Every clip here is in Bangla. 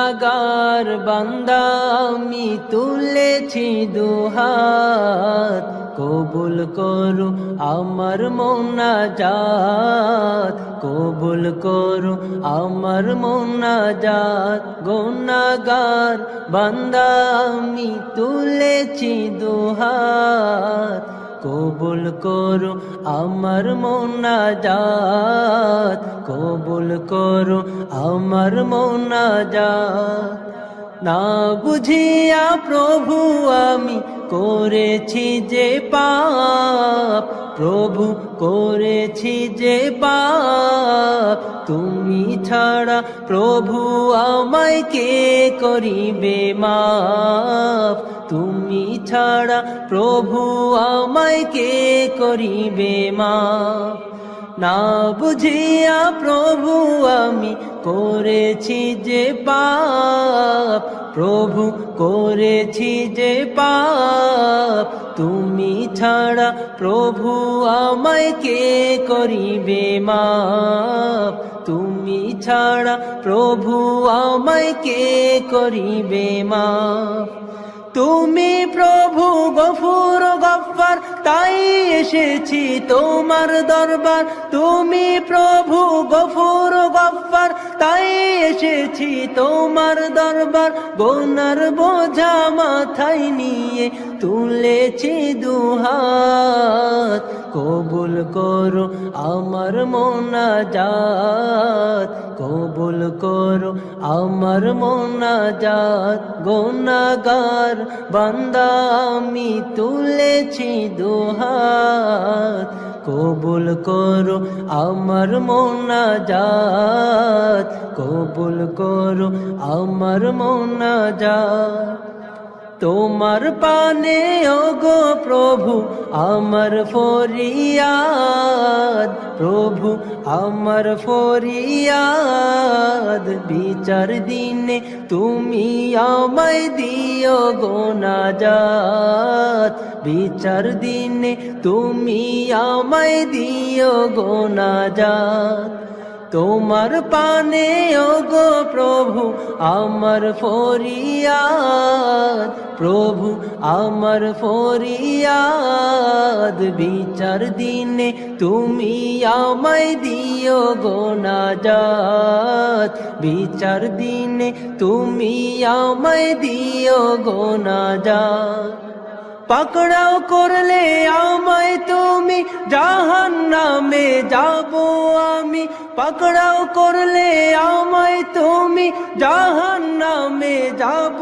গুনাহগার বান্দা আমি তুলেছি দুহাত, কবুল করো আমার মোনাজাত, কবুল করো আমার মোনাজাত। গুনাহগার বান্দা আমি তুলেছি দুহাত, কবুল করো আমার মোনাজাত, কবুল করো আমার মোনাজাত। না বুঝিয়া প্রভু আমি করেছি যে পাপ, প্রভু করেছি যে পাপ, তুমি ছাড়া প্রভু আমায় কে করিবে মাফ, তুমি ছাড়া প্রভু আমায় কে করিবে মাফ। না বুঝিয়া প্রভু আমি করেছি যে পাপ, প্রভু করেছি যে পাপ, তুমি ছাড়া প্রভু আমায় কে করিবে মাফ, তুমি ছাড়া প্রভু আমায় কে করিবে মাফ। তুমি প্রভু গফুর গফ্ফার, তাই এসেছি তোমার দরবার। তুমি প্রভু গফুর গফ্ফার, তাই এসেছি তোমার দরবার। গুনার বোঝা মাথায় নিয়ে তুলেছি দুহাত, কবুল করো আমার মোনাজাত, কবুল করো আমার মোনাজাত। গুনাহগার বান্দা আমি তুলেছি দুহাত, কবুল করো আমার মোনাজাত, কবুল করো আমার মোনাজাত। তোমার পানে ওগো প্রভু আমার ফরিয়াদ, প্রভু আমার ফরিয়াদ। বিচার দিনে তুমি আমায় দিও গো নাজাত, বিচার দিনে তুমি আমায় দিও গো নাজাত। তোমার পানে ওগো প্রভু আমার ফরিয়াদ, প্রভু আমার ফরিয়াদ। বিচার দিনে তুমি আমায় দিও গো নাজাত, বিচার দিনে তুমি আমায় দিও গো নাজাত। পাকড়াও করলে আমায় তুমি জাহান্নামে যাব আমি, পাকড়াও করলে আমায় তুমি জাহান্নামে যাব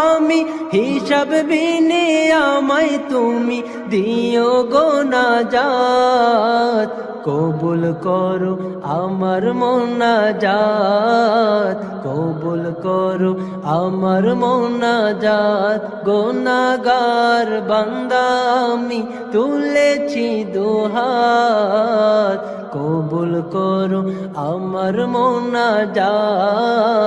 আমি। হিসাব বিনে আমায় তুমি দিও গো নাজাত, কবুল করো আমার মোনাজাত, কবুল করো আমার মোনাজাত। গুনাহগার বান্দা আমি তুলেছি দুহাত, কবুল করো আমার মোনাজাত।